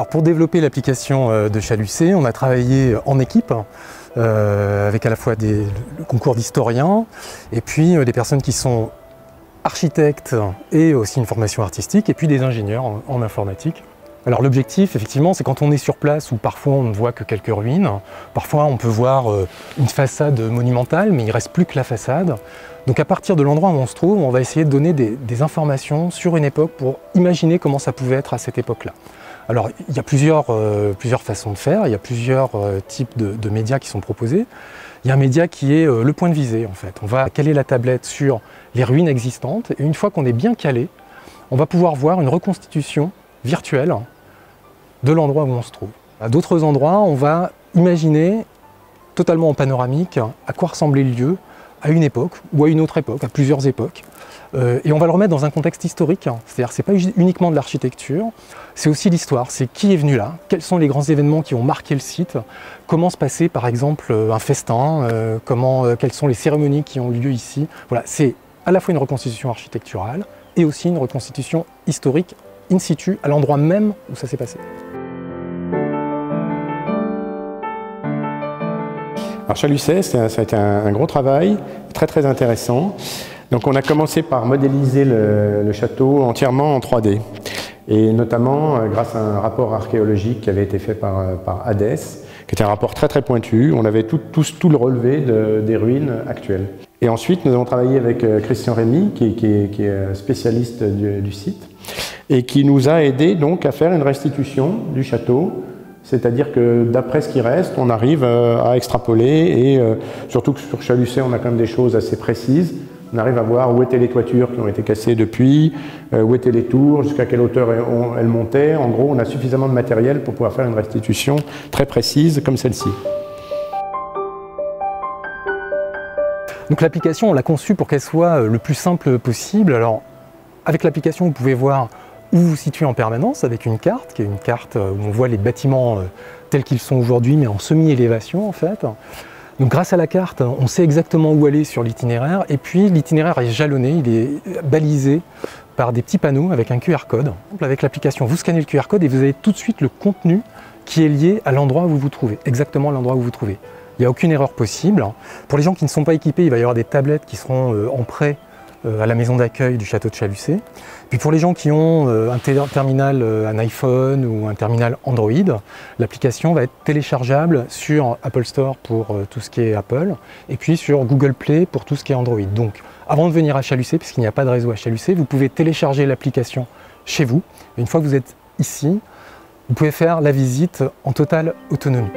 Alors pour développer l'application de Chalucé, on a travaillé en équipe avec à la fois le concours d'historiens et puis des personnes qui sont architectes et aussi une formation artistique et puis des ingénieurs en informatique. Alors l'objectif, effectivement, c'est quand on est sur place où parfois on ne voit que quelques ruines, parfois on peut voir une façade monumentale, mais il ne reste plus que la façade. Donc à partir de l'endroit où on se trouve, on va essayer de donner des informations sur une époque pour imaginer comment ça pouvait être à cette époque-là. Alors il y a plusieurs façons de faire, il y a plusieurs types de médias qui sont proposés. Il y a un média qui est le point de visée en fait. On va caler la tablette sur les ruines existantes et une fois qu'on est bien calé, on va pouvoir voir une reconstitution virtuelle de l'endroit où on se trouve. À d'autres endroits, on va imaginer totalement en panoramique à quoi ressemblait le lieu à une époque ou à une autre époque, à plusieurs époques. Et on va le remettre dans un contexte historique, c'est-à-dire que ce n'est pas uniquement de l'architecture, c'est aussi l'histoire, c'est qui est venu là, quels sont les grands événements qui ont marqué le site, comment se passait par exemple un festin, quelles sont les cérémonies qui ont lieu ici. Voilà, c'est à la fois une reconstitution architecturale et aussi une reconstitution historique in situ, à l'endroit même où ça s'est passé. Alors Chalucé, ça a été un gros travail, très intéressant. Donc on a commencé par modéliser le château entièrement en 3D. Et notamment grâce à un rapport archéologique qui avait été fait par Hadès, qui était un rapport très pointu. On avait tout le relevé des ruines actuelles. Et ensuite, nous avons travaillé avec Christian Rémy, qui est spécialiste du site, et qui nous a aidé donc à faire une restitution du château. C'est-à-dire que d'après ce qui reste, on arrive à extrapoler et surtout que sur Chalucé, on a quand même des choses assez précises. On arrive à voir où étaient les toitures qui ont été cassées depuis, où étaient les tours, jusqu'à quelle hauteur elles montaient. En gros, on a suffisamment de matériel pour pouvoir faire une restitution très précise comme celle-ci. Donc l'application, on l'a conçue pour qu'elle soit le plus simple possible. Alors, avec l'application, vous pouvez voir où vous vous situez en permanence avec une carte, qui est une carte où on voit les bâtiments tels qu'ils sont aujourd'hui, mais en semi-élévation en fait. Donc grâce à la carte, on sait exactement où aller sur l'itinéraire, et puis l'itinéraire est jalonné, il est balisé par des petits panneaux avec un QR code. Avec l'application, vous scannez le QR code et vous avez tout de suite le contenu qui est lié à l'endroit où vous vous trouvez, exactement à l'endroit où vous vous trouvez. Il n'y a aucune erreur possible. Pour les gens qui ne sont pas équipés, il va y avoir des tablettes qui seront en prêt à la maison d'accueil du château de Chalucé. Puis pour les gens qui ont un terminal, un iPhone ou un terminal Android, l'application va être téléchargeable sur Apple Store pour tout ce qui est Apple et puis sur Google Play pour tout ce qui est Android. Donc avant de venir à Chalucé, puisqu'il n'y a pas de réseau à Chalucé, vous pouvez télécharger l'application chez vous. Et une fois que vous êtes ici, vous pouvez faire la visite en totale autonomie.